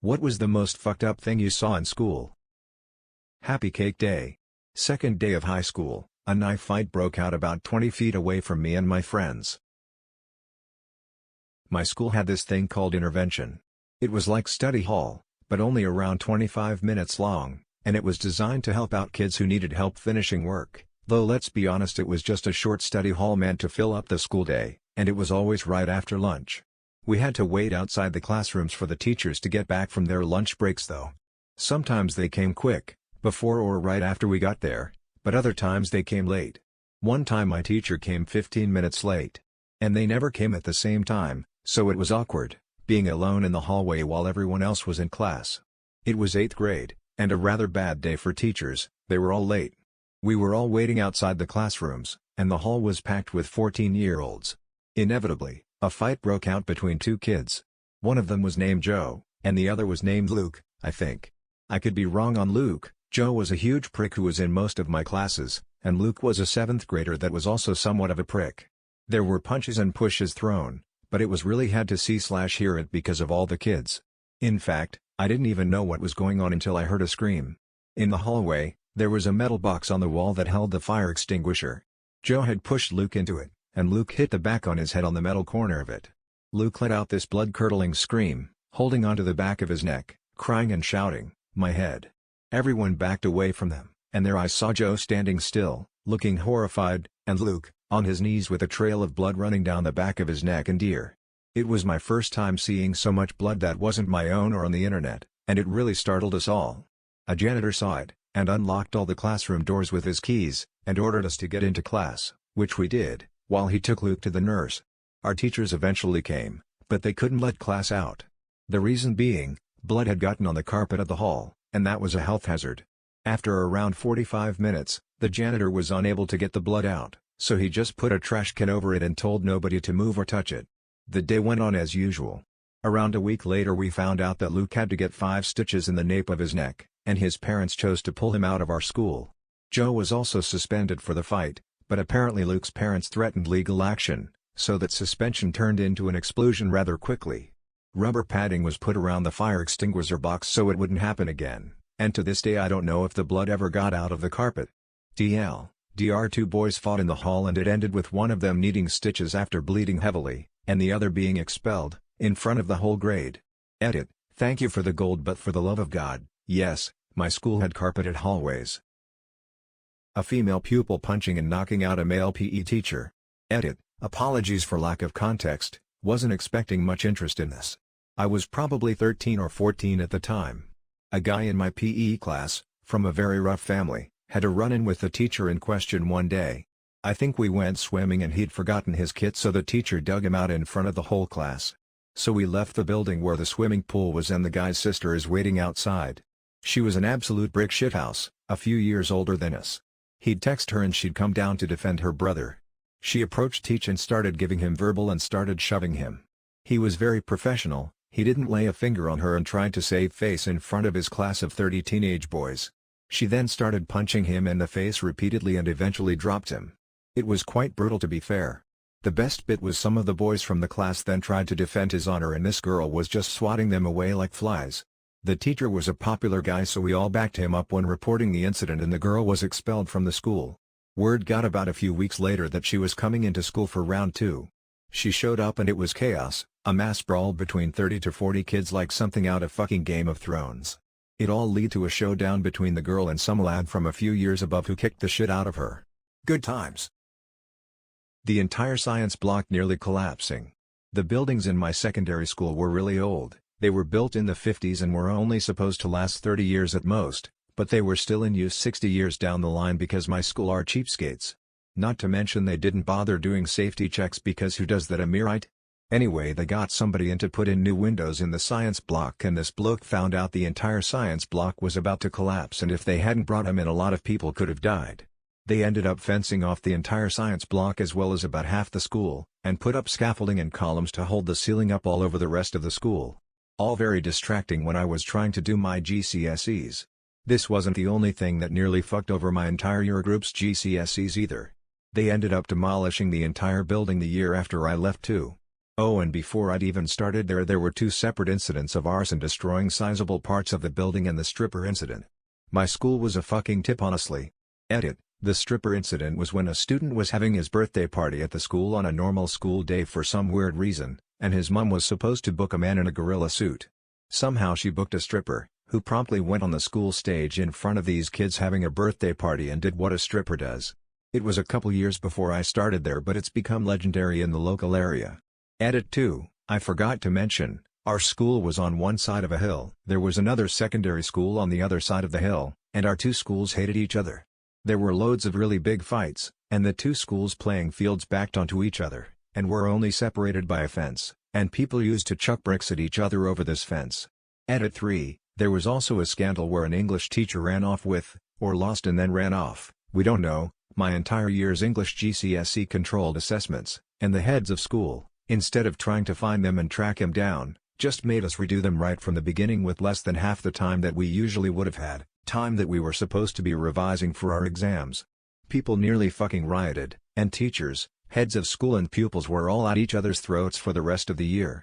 What was the most fucked up thing you saw in school? Happy Cake Day. Second day of high school, a knife fight broke out about 20 feet away from me and my friends. My school had this thing called intervention. It was like study hall, but only around 25 minutes long, and it was designed to help out kids who needed help finishing work, though let's be honest, it was just a short study hall meant to fill up the school day, and it was always right after lunch. We had to wait outside the classrooms for the teachers to get back from their lunch breaks though. Sometimes they came quick, before or right after we got there, but other times they came late. One time my teacher came 15 minutes late. And they never came at the same time, so it was awkward, being alone in the hallway while everyone else was in class. It was 8th grade, and a rather bad day for teachers, they were all late. We were all waiting outside the classrooms, and the hall was packed with 14-year-olds. Inevitably, a fight broke out between two kids. One of them was named Joe, and the other was named Luke, I think. I could be wrong on Luke. Joe was a huge prick who was in most of my classes, and Luke was a 7th grader that was also somewhat of a prick. There were punches and pushes thrown, but it was really had to see/hear it because of all the kids. In fact, I didn't even know what was going on until I heard a scream. In the hallway, there was a metal box on the wall that held the fire extinguisher. Joe had pushed Luke into it, and Luke hit the back on his head on the metal corner of it. Luke let out this blood-curdling scream, holding onto the back of his neck, crying and shouting, "My head!" Everyone backed away from them, and there I saw Joe standing still, looking horrified, and Luke, on his knees with a trail of blood running down the back of his neck and ear. It was my first time seeing so much blood that wasn't my own or on the internet, and it really startled us all. A janitor saw it, and unlocked all the classroom doors with his keys, and ordered us to get into class, which we did, while he took Luke to the nurse. Our teachers eventually came, but they couldn't let class out. The reason being, blood had gotten on the carpet of the hall, and that was a health hazard. After around 45 minutes, the janitor was unable to get the blood out, so he just put a trash can over it and told nobody to move or touch it. The day went on as usual. Around a week later we found out that Luke had to get 5 stitches in the nape of his neck, and his parents chose to pull him out of our school. Joe was also suspended for the fight, but apparently Luke's parents threatened legal action, so that suspension turned into an explosion rather quickly. Rubber padding was put around the fire extinguisher box so it wouldn't happen again, and to this day I don't know if the blood ever got out of the carpet. Dr. 2 boys fought in the hall and it ended with one of them needing stitches after bleeding heavily, and the other being expelled, in front of the whole grade. Edit, thank you for the gold, but for the love of God, yes, my school had carpeted hallways. A female pupil punching and knocking out a male PE teacher. Edit, apologies for lack of context, wasn't expecting much interest in this. I was probably 13 or 14 at the time. A guy in my PE class, from a very rough family, had a run-in with the teacher in question one day. I think we went swimming and he'd forgotten his kit, so the teacher dug him out in front of the whole class. So we left the building where the swimming pool was and the guy's sister is waiting outside. She was an absolute brick shithouse, a few years older than us. He'd text her and she'd come down to defend her brother. She approached Teach and started giving him verbal and started shoving him. He was very professional, he didn't lay a finger on her and tried to save face in front of his class of 30 teenage boys. She then started punching him in the face repeatedly and eventually dropped him. It was quite brutal, to be fair. The best bit was some of the boys from the class then tried to defend his honor and this girl was just swatting them away like flies. The teacher was a popular guy, so we all backed him up when reporting the incident and the girl was expelled from the school. Word got about a few weeks later that she was coming into school for round 2. She showed up and it was chaos, a mass brawl between 30 to 40 kids like something out of fucking Game of Thrones. It all led to a showdown between the girl and some lad from a few years above who kicked the shit out of her. Good times. The entire science block nearly collapsing. The buildings in my secondary school were really old. They were built in the 50s and were only supposed to last 30 years at most, but they were still in use 60 years down the line because my school are cheapskates. Not to mention they didn't bother doing safety checks because who does that, am I right? Anyway, they got somebody in to put in new windows in the science block and this bloke found out the entire science block was about to collapse and if they hadn't brought him in a lot of people could have died. They ended up fencing off the entire science block as well as about half the school, and put up scaffolding and columns to hold the ceiling up all over the rest of the school. All very distracting when I was trying to do my GCSEs. This wasn't the only thing that nearly fucked over my entire year group's GCSEs either. They ended up demolishing the entire building the year after I left too. Oh, and before I'd even started there were two separate incidents of arson destroying sizable parts of the building and the stripper incident. My school was a fucking tip, honestly. Edit: the stripper incident was when a student was having his birthday party at the school on a normal school day for some weird reason, and his mum was supposed to book a man in a gorilla suit. Somehow she booked a stripper, who promptly went on the school stage in front of these kids having a birthday party and did what a stripper does. It was a couple years before I started there, but it's become legendary in the local area. Edit 2, I forgot to mention, our school was on one side of a hill. There was another secondary school on the other side of the hill, and our two schools hated each other. There were loads of really big fights, and the two schools' playing fields backed onto each other, and were only separated by a fence, and people used to chuck bricks at each other over this fence. Edit 3, there was also a scandal where an English teacher ran off with, or lost and then ran off, we don't know, my entire year's English GCSE controlled assessments, and the heads of school, instead of trying to find them and track him down, just made us redo them right from the beginning with less than half the time that we usually would have had, time that we were supposed to be revising for our exams. People nearly fucking rioted, and teachers, heads of school and pupils were all at each other's throats for the rest of the year.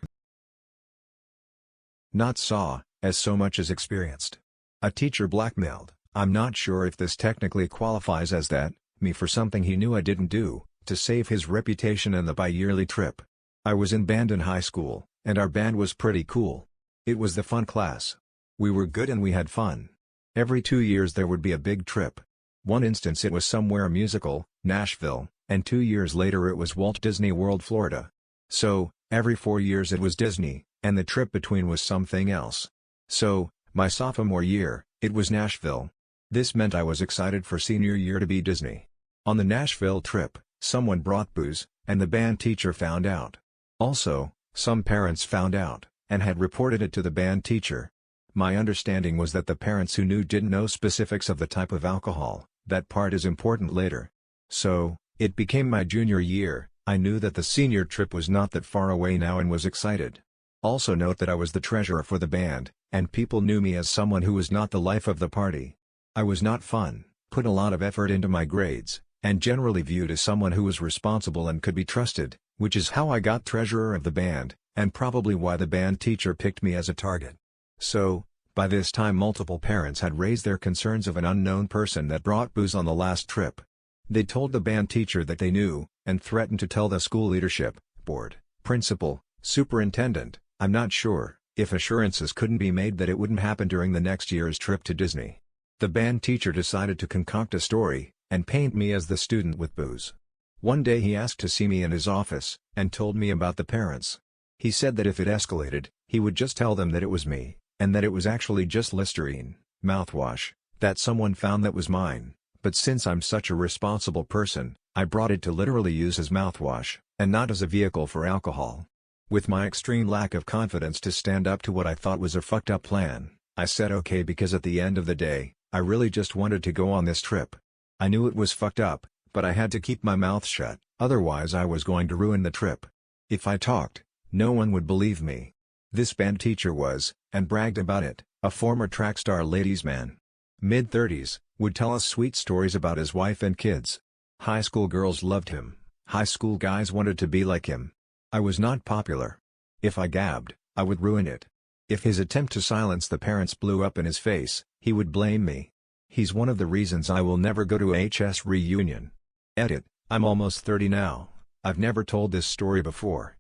Not saw, as so much as experienced. A teacher blackmailed, I'm not sure if this technically qualifies as that, me for something he knew I didn't do, to save his reputation and the bi-yearly trip. I was in band in high school, and our band was pretty cool. It was the fun class. We were good and we had fun. Every 2 years there would be a big trip. One instance it was somewhere musical, Nashville, and 2 years later it was Walt Disney World, Florida. So, every 4 years it was Disney, and the trip between was something else. So, my sophomore year, it was Nashville. This meant I was excited for senior year to be Disney. On the Nashville trip, someone brought booze, and the band teacher found out. Also, some parents found out, and had reported it to the band teacher. My understanding was that the parents who knew didn't know specifics of the type of alcohol. That part is important later. So, it became my junior year, I knew that the senior trip was not that far away now and was excited. Also note that I was the treasurer for the band, and people knew me as someone who was not the life of the party. I was not fun, put a lot of effort into my grades, and generally viewed as someone who was responsible and could be trusted, which is how I got treasurer of the band, and probably why the band teacher picked me as a target. So, by this time multiple parents had raised their concerns of an unknown person that brought booze on the last trip. They told the band teacher that they knew, and threatened to tell the school leadership, board, principal, superintendent, I'm not sure, if assurances couldn't be made that it wouldn't happen during the next year's trip to Disney. The band teacher decided to concoct a story, and paint me as the student with booze. One day he asked to see me in his office, and told me about the parents. He said that if it escalated, he would just tell them that it was me, and that it was actually just Listerine, mouthwash, that someone found that was mine, but since I'm such a responsible person, I brought it to literally use as mouthwash, and not as a vehicle for alcohol. With my extreme lack of confidence to stand up to what I thought was a fucked up plan, I said okay because at the end of the day, I really just wanted to go on this trip. I knew it was fucked up, but I had to keep my mouth shut, otherwise I was going to ruin the trip. If I talked, no one would believe me. This band teacher was, and bragged about it, a former track star ladies man. Mid-30s, would tell us sweet stories about his wife and kids. High school girls loved him, high school guys wanted to be like him. I was not popular. If I gabbed, I would ruin it. If his attempt to silence the parents blew up in his face, he would blame me. He's one of the reasons I will never go to a HS reunion. Edit, I'm almost 30 now, I've never told this story before.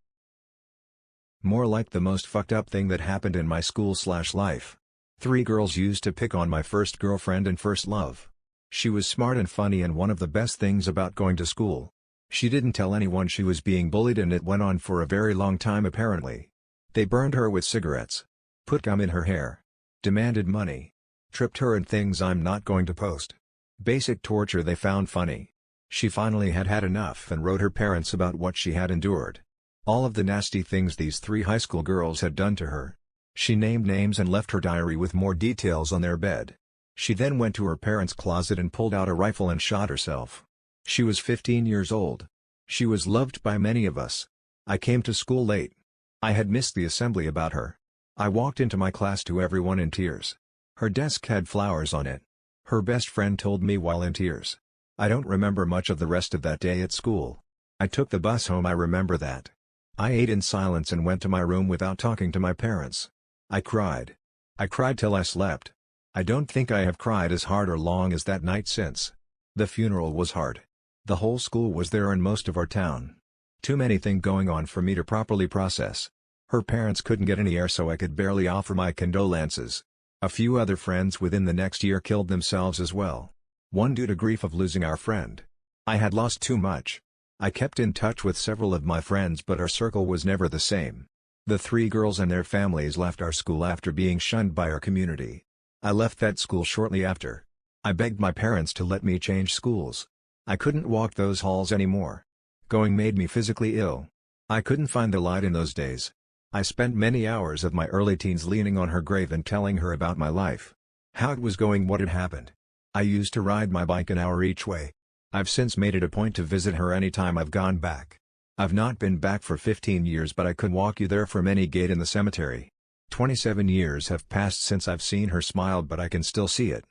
More like the most fucked up thing that happened in my school/life. 3 girls used to pick on my first girlfriend and first love. She was smart and funny and one of the best things about going to school. She didn't tell anyone she was being bullied and it went on for a very long time apparently. They burned her with cigarettes. Put gum in her hair. Demanded money. Tripped her and things I'm not going to post. Basic torture they found funny. She finally had had enough and wrote her parents about what she had endured. All of the nasty things these 3 high school girls had done to her. She named names and left her diary with more details on their bed. She then went to her parents' closet and pulled out a rifle and shot herself. She was 15 years old. She was loved by many of us. I came to school late. I had missed the assembly about her. I walked into my class to everyone in tears. Her desk had flowers on it. Her best friend told me while in tears. I don't remember much of the rest of that day at school. I took the bus home, I remember that. I ate in silence and went to my room without talking to my parents. I cried. I cried till I slept. I don't think I have cried as hard or long as that night since. The funeral was hard. The whole school was there and most of our town. Too many things going on for me to properly process. Her parents couldn't get any air, so I could barely offer my condolences. A few other friends within the next year killed themselves as well. One due to grief of losing our friend. I had lost too much. I kept in touch with several of my friends, but our circle was never the same. The 3 girls and their families left our school after being shunned by our community. I left that school shortly after. I begged my parents to let me change schools. I couldn't walk those halls anymore. Going made me physically ill. I couldn't find the light in those days. I spent many hours of my early teens leaning on her grave and telling her about my life. How it was going, what had happened. I used to ride my bike an hour each way. I've since made it a point to visit her anytime I've gone back. I've not been back for 15 years, but I could walk you there from any gate in the cemetery. 27 years have passed since I've seen her smile, but I can still see it.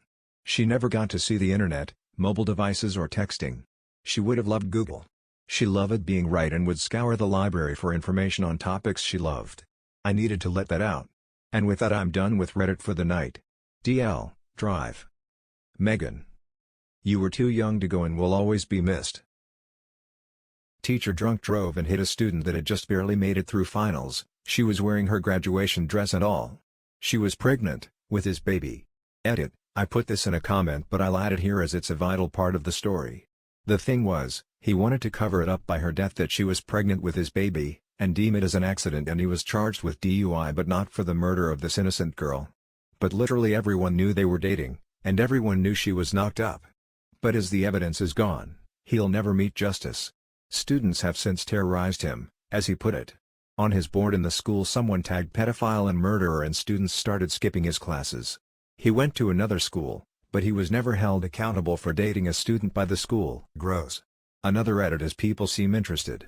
She never got to see the internet, mobile devices or texting. She would have loved Google. She loved being right and would scour the library for information on topics she loved. I needed to let that out. And with that I'm done with Reddit for the night. DL, Drive. Megan. You were too young to go and will always be missed. Teacher drunk drove and hit a student that had just barely made it through finals. She was wearing her graduation dress and all. She was pregnant, with his baby. Edit, I put this in a comment, but I'll add it here as it's a vital part of the story. The thing was, he wanted to cover it up by her death that she was pregnant with his baby, and deem it as an accident, and he was charged with DUI but not for the murder of this innocent girl. But literally everyone knew they were dating, and everyone knew she was knocked up. But as the evidence is gone, he'll never meet justice. Students have since terrorized him, as he put it. On his board in the school someone tagged pedophile and murderer and students started skipping his classes. He went to another school, but he was never held accountable for dating a student by the school. Gross. Another edit as people seem interested.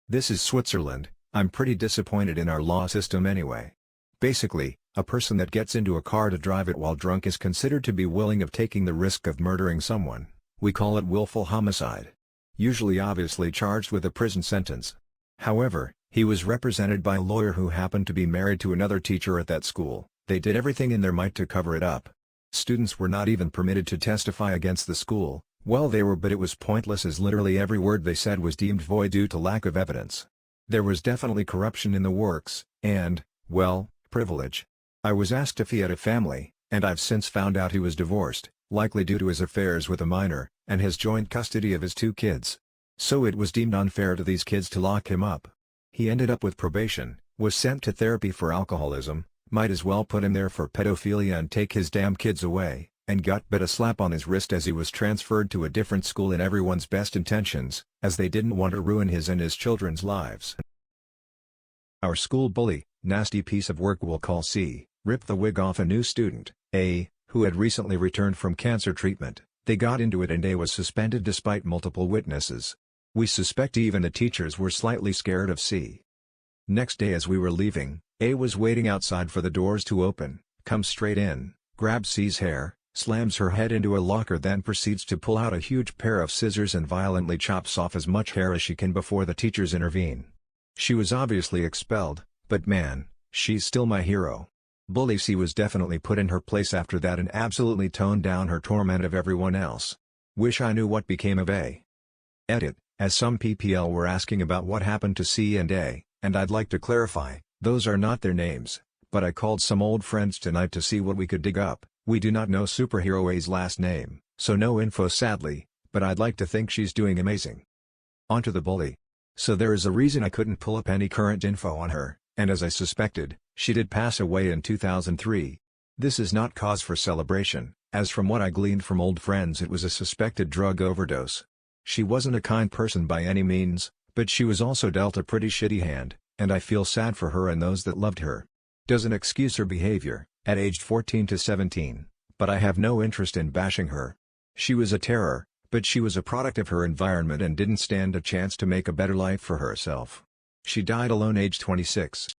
This is Switzerland. I'm pretty disappointed in our law system anyway. Basically, a person that gets into a car to drive it while drunk is considered to be willing of taking the risk of murdering someone. We call it willful homicide. Usually obviously charged with a prison sentence. However, he was represented by a lawyer who happened to be married to another teacher at that school. They did everything in their might to cover it up. Students were not even permitted to testify against the school. Well, they were, but it was pointless as literally every word they said was deemed void due to lack of evidence. There was definitely corruption in the works, and, well, privilege. I was asked if he had a family, and I've since found out he was divorced, likely due to his affairs with a minor, and his joint custody of his 2 kids. So it was deemed unfair to these kids to lock him up. He ended up with probation, was sent to therapy for alcoholism, might as well put him there for pedophilia and take his damn kids away, and got but a slap on his wrist as he was transferred to a different school in everyone's best intentions, as they didn't want to ruin his and his children's lives. Our school bully, nasty piece of work we'll call C, ripped the wig off a new student, A, who had recently returned from cancer treatment. They got into it and A was suspended despite multiple witnesses. We suspect even the teachers were slightly scared of C. Next day as we were leaving, A was waiting outside for the doors to open, comes straight in, grabs C's hair, slams her head into a locker, then proceeds to pull out a huge pair of scissors and violently chops off as much hair as she can before the teachers intervene. She was obviously expelled, but man, she's still my hero. Bully C was definitely put in her place after that and absolutely toned down her torment of everyone else. Wish I knew what became of A. Edit, as some PPL were asking about what happened to C and A, and I'd like to clarify, those are not their names, but I called some old friends tonight to see what we could dig up. We do not know Superhero A's last name, so no info sadly, but I'd like to think she's doing amazing. On to the bully. So there is a reason I couldn't pull up any current info on her, and as I suspected, she did pass away in 2003. This is not cause for celebration, as from what I gleaned from old friends it was a suspected drug overdose. She wasn't a kind person by any means, but she was also dealt a pretty shitty hand, and I feel sad for her and those that loved her. Doesn't excuse her behavior, at aged 14 to 17, but I have no interest in bashing her. She was a terror, but she was a product of her environment and didn't stand a chance to make a better life for herself. She died alone age 26.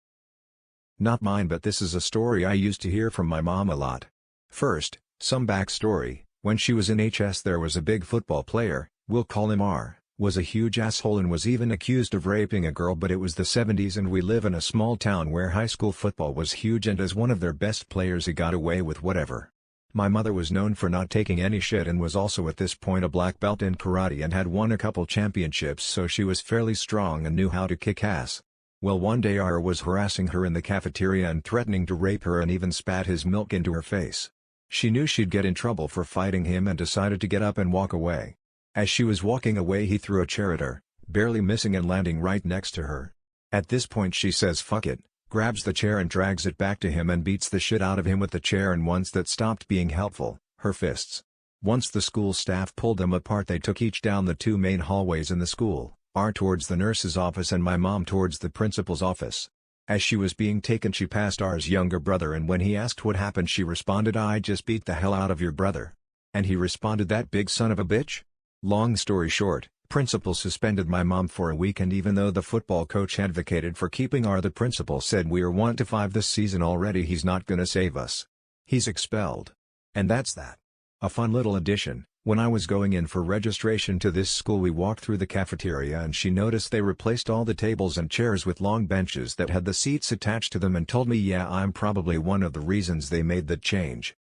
Not mine, but this is a story I used to hear from my mom a lot. First, some backstory: when she was in HS there was a big football player, we'll call him R, Was a huge asshole and was even accused of raping a girl, but it was the 70s and we live in a small town where high school football was huge, and as one of their best players he got away with whatever. My mother was known for not taking any shit and was also at this point a black belt in karate and had won a couple championships, so she was fairly strong and knew how to kick ass. Well, one day R was harassing her in the cafeteria and threatening to rape her and even spat his milk into her face. She knew she'd get in trouble for fighting him and decided to get up and walk away. As she was walking away he threw a chair at her, barely missing and landing right next to her. At this point she says fuck it, grabs the chair and drags it back to him and beats the shit out of him with the chair, and once that stopped being helpful, her fists. Once the school staff pulled them apart they took each down the two main hallways in the school, R towards the nurse's office and my mom towards the principal's office. As she was being taken she passed R's younger brother, and when he asked what happened she responded, "I just beat the hell out of your brother." And he responded, "That big son of a bitch?" Long story short, principal suspended my mom for a week, and even though the football coach advocated for keeping R, the principal said, "We're 1-5 this season already, he's not gonna save us. He's expelled." And that's that. A fun little addition: when I was going in for registration to this school we walked through the cafeteria and she noticed they replaced all the tables and chairs with long benches that had the seats attached to them and told me, yeah, I'm probably one of the reasons they made that change.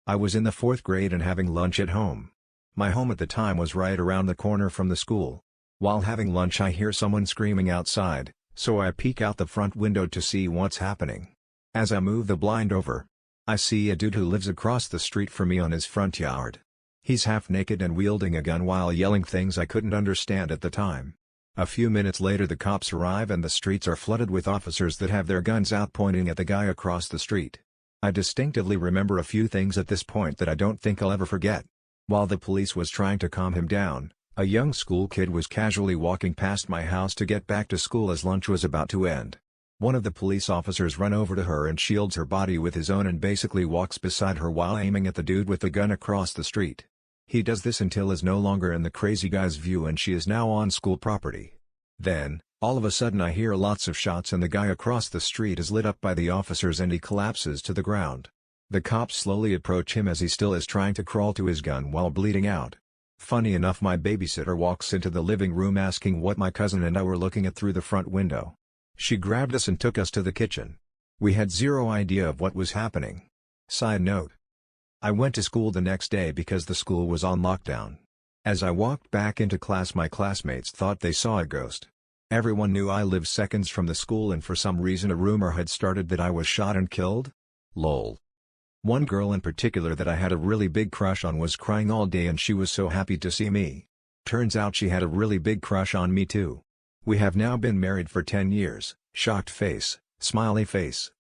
I was in the 4th grade and having lunch at home. My home at the time was right around the corner from the school. While having lunch I hear someone screaming outside, so I peek out the front window to see what's happening. As I move the blind over, I see a dude who lives across the street from me on his front yard. He's half naked and wielding a gun while yelling things I couldn't understand at the time. A few minutes later the cops arrive and the streets are flooded with officers that have their guns out pointing at the guy across the street. I distinctively remember a few things at this point that I don't think I'll ever forget. While the police was trying to calm him down, a young school kid was casually walking past my house to get back to school as lunch was about to end. One of the police officers run over to her and shields her body with his own and basically walks beside her while aiming at the dude with the gun across the street. He does this until is no longer in the crazy guy's view and she is now on school property. Then, all of a sudden I hear lots of shots and the guy across the street is lit up by the officers and he collapses to the ground. The cops slowly approach him as he still is trying to crawl to his gun while bleeding out. Funny enough, my babysitter walks into the living room asking what my cousin and I were looking at through the front window. She grabbed us and took us to the kitchen. We had zero idea of what was happening. Side note: I went to school the next day because the school was on lockdown. As I walked back into class my classmates thought they saw a ghost. Everyone knew I lived seconds from the school and for some reason a rumor had started that I was shot and killed. Lol. One girl in particular that I had a really big crush on was crying all day and she was so happy to see me. Turns out she had a really big crush on me too. We have now been married for 10 years, shocked face, smiley face.